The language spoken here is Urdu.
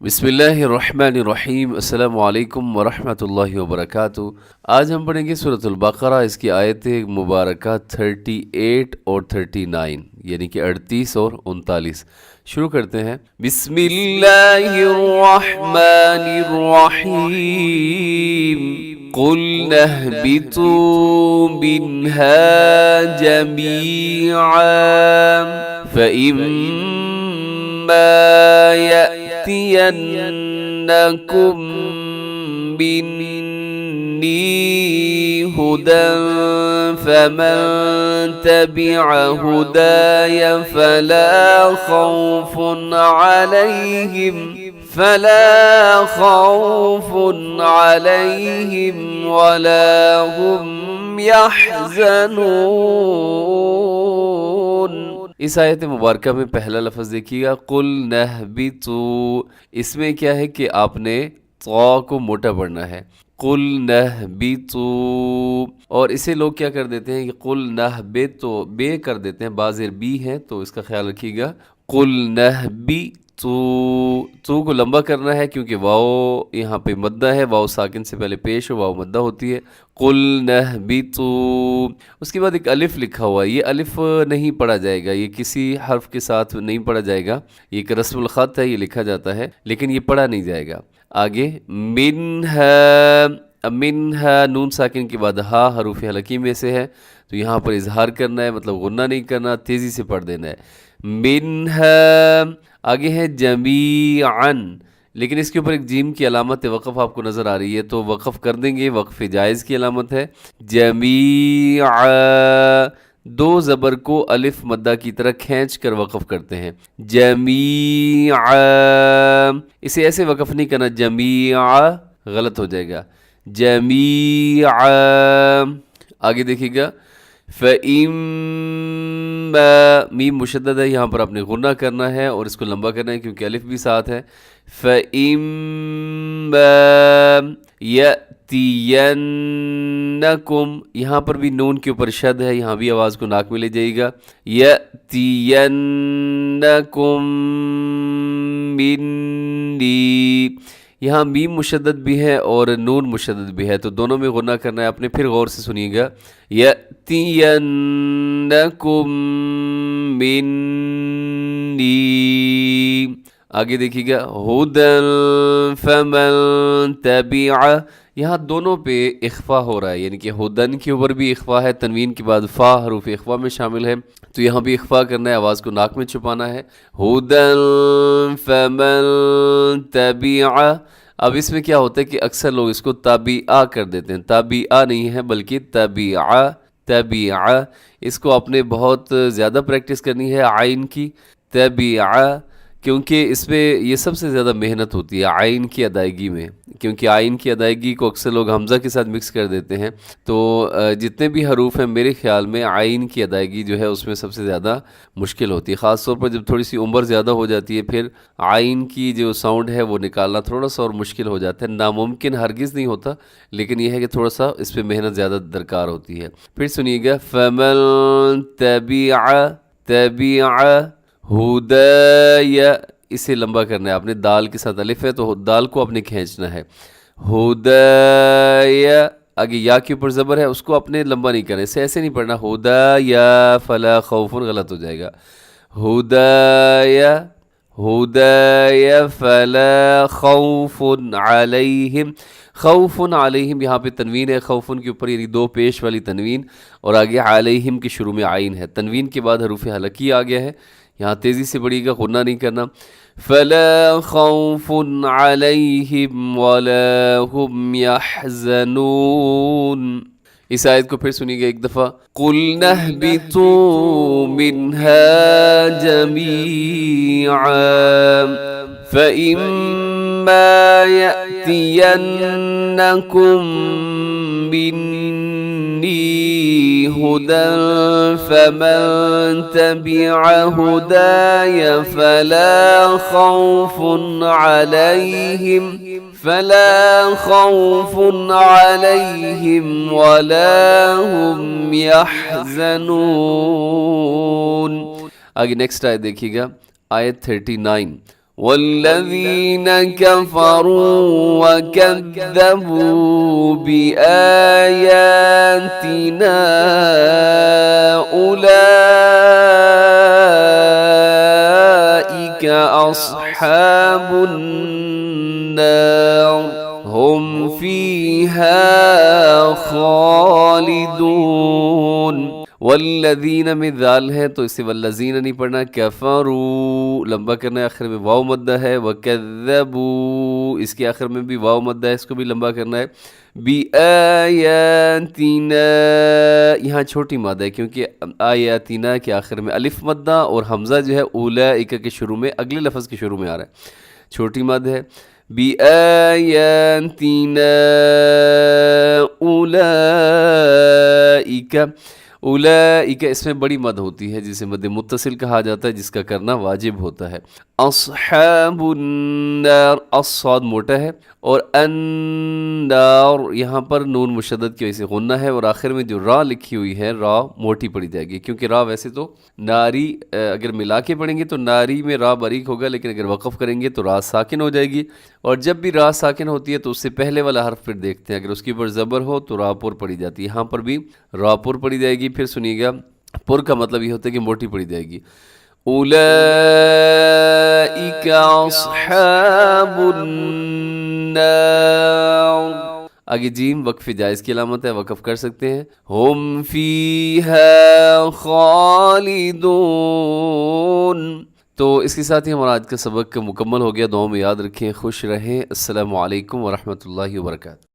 بسم اللہ الرحمن الرحیم، السلام علیکم ورحمۃ اللہ وبرکاتہ۔ آج ہم پڑھیں گے سورۃ البقرہ، اس کی آیت مبارکہ 38 اور 39، یعنی کہ 38 اور 39۔ شروع کرتے ہیں۔ بسم اللہ الرحمن الرحیم، قُلْنَا اهْبِطُوا مِنْهَا جَمِيعًا فَإِمَّا يَأْتِيَنَّكُم مِّنِّي هُدًى فَمَن تَبِعَ هُدَايَ فلا خوف عليهم ولا هم يحزنون۔ اس آیت مبارکہ میں پہلا لفظ دیکھیے گا، قُلْ نَهْبِطُوا۔ اس میں کیا ہے کہ آپ نے طا کو موٹا پڑھنا ہے، قُلْ نَهْبِطُوا، اور اسے لوگ کیا کر دیتے ہیں کہ قُلْ نَهْبِطُوا بے کر دیتے ہیں، بازر بی ہے تو اس کا خیال رکھیے گا۔ قُلْ نَهْبِطُوا، تو کو لمبا کرنا ہے کیونکہ واو یہاں پہ مدہ ہے، واو ساکن سے پہلے پیش ہو، واو مدہ ہوتی ہے۔ قُلْ نَهْبِطُوا، اس کے بعد ایک الف لکھا ہوا ہے، یہ الف نہیں پڑھا جائے گا، یہ کسی حرف کے ساتھ نہیں پڑھا جائے گا، یہ ایک رسم الخط ہے، یہ لکھا جاتا ہے لیکن یہ پڑھا نہیں جائے گا۔ آگے منہا، اب منہا نون ساکن کے بعد ہا حروف حلقی میں سے ہے تو یہاں پر اظہار کرنا ہے، مطلب غنہ نہیں کرنا، تیزی سے پڑھ دینا ہے۔ منہا، آگے ہے جمیعاً، لیکن اس کے اوپر ایک جیم کی علامت وقف آپ کو نظر آ رہی ہے تو وقف کر دیں گے، وقف جائز کی علامت ہے۔ جمیعا، دو زبر کو الف مدہ کی طرح کھینچ کر وقف کرتے ہیں، جمیعا، اسے ایسے وقف نہیں کرنا جمیعا، غلط ہو جائے گا، جمیعا۔ آگے دیکھیے گا، فَإِمَّا، میم مشدد ہے، یہاں پر آپ نے غنہ کرنا ہے اور اس کو لمبا کرنا ہے کیونکہ الف بھی ساتھ ہے۔ فَإِمَّا يَأْتِيَنَّكُمْ، یہاں پر بھی نون کے اوپر شد ہے، یہاں بھی آواز کو ناک میں لے جائے گا، يَأْتِيَنَّكُمْ مِنِّي، یہاں میم مشدد بھی ہے اور نون مشدد بھی ہے تو دونوں میں غنہ کرنا ہے، آپ نے پھر غور سے سنیے گا، يَأْتِيَنَّكُم مِّنِّي۔ آگے دیکھیے گا، هُدًى فَمَن تَبِعَ، یہاں دونوں پہ اخفا ہو رہا ہے، یعنی کہ ہدن کے اوپر بھی اخفا ہے، تنوین کے بعد فا حروف اخفا میں شامل ہے تو یہاں بھی اخفا کرنا ہے، آواز کو ناک میں چھپانا ہے، هُدًى فَمَن تَبِعَ۔ اب اس میں کیا ہوتا ہے کہ اکثر لوگ اس کو تابعہ کر دیتے ہیں، تابعہ نہیں ہے بلکہ تبعہ، تبعہ، اس کو آپ نے بہت زیادہ پریکٹس کرنی ہے عین کی، تبعہ، کیونکہ اس میں یہ سب سے زیادہ محنت ہوتی ہے عین کی ادائیگی میں، کیونکہ عین کی ادائیگی کو اکثر لوگ حمزہ کے ساتھ مکس کر دیتے ہیں تو جتنے بھی حروف ہیں میرے خیال میں عین کی ادائیگی جو ہے اس میں سب سے زیادہ مشکل ہوتی ہے، خاص طور پر جب تھوڑی سی عمر زیادہ ہو جاتی ہے پھر عین کی جو ساؤنڈ ہے وہ نکالنا تھوڑا سا اور مشکل ہو جاتا ہے، ناممکن ہرگز نہیں ہوتا لیکن یہ ہے کہ تھوڑا سا اس پہ محنت زیادہ درکار ہوتی ہے۔ پھر سنیے گا، فَمَن تَبِعَ ہُدَايَ، اسے لمبا کرنا ہے آپ نے، دال کے ساتھ الف ہے تو دال کو آپ نے کھینچنا ہے، ہُدَايَ، آگے یا کے اوپر زبر ہے اس کو آپ نے لمبا نہیں کرنا، اسے ایسے نہیں پڑھنا ہُدَايَ فَلَا خَوْفٌ، غلط ہو جائے گا، ہُدَايَ فَلَا خَوْفٌ عَلَيْهِمْ، خوف علیہم، یہاں پہ تنوین ہے خوفن کے اوپر، یعنی دو پیش والی تنوین، اور آگے علیہم کے شروع میں عین ہے، تنوین کے بعد حروف حلقی آ گیا ہے، یہاں تیزی سے پڑھیے گا، غنہ نہیں کرنا، فلا خوف علیہم ولا هم يحزنون۔ اس آیت کو پھر سنیے گا ایک دفعہ، قُلْنَا اهْبِطُوا مِنْهَا جَمِيعًا فَإِمَّا يَأْتِيَنَّكُم مِّنِّي هُدًى فَمَن تَبِعَ هُدَايَ فَلَا خوف عليهم ولا هم يحزنون۔ آگے نیکسٹ آیت دیکھیے گا، آیت 39، والذین کفروا وکذبوا بآیاتنا اولئک اصحاب النار هم فیہا خالدون۔ والذین میں ذال ہے تو اسے والذین نہیں پڑھنا، کفروا لمبا کرنا ہے، آخر میں واو مدہ ہے، وکذبوا اس کے آخر میں بھی واو مدہ ہے، اس کو بھی لمبا کرنا ہے، بآیاتنا یہاں چھوٹی مادہ ہے کیونکہ آیاتنا کے آخر میں الف مدہ اور حمزہ جو ہے اولئک کے شروع میں اگلے لفظ کے شروع میں آ رہا ہے، چھوٹی مادہ ہے، بآیاتنا اولئک اولئک اس میں بڑی مد ہوتی ہے جسے مد متصل کہا جاتا ہے، جس کا کرنا واجب ہوتا ہے۔ اصحاب النار الصاد موٹا ہے اور النار یہاں پر نون مشدد کی وجہ سے غنہ ہے، اور آخر میں جو را لکھی ہوئی ہے را موٹی پڑی جائے گی، کیونکہ را ویسے تو ناری اگر ملا کے پڑھیں گے تو ناری میں را باریک ہوگا، لیکن اگر وقف کریں گے تو را ساکن ہو جائے گی، اور جب بھی را ساکن ہوتی ہے تو اس سے پہلے والا حرف پھر دیکھتے ہیں، اگر اس کے اوپر زبر ہو تو را پر پڑی جاتی ہے، یہاں پر بھی را پر پڑی جائے گی۔ پھر سنیے گا، پر کا مطلب یہ ہوتا ہے کہ موٹی پڑی جائے گی، اولئک اصحاب النار۔ آگے جیم وقف جائز کی علامت ہے، وقف کر سکتے ہیں، ہم فیہا خالدون۔ تو اس کے ساتھ ہی ہمارا آج کا سبق مکمل ہو گیا، دعاؤں میں یاد رکھیں، خوش رہیں، السلام علیکم ورحمۃ اللہ وبرکاتہ۔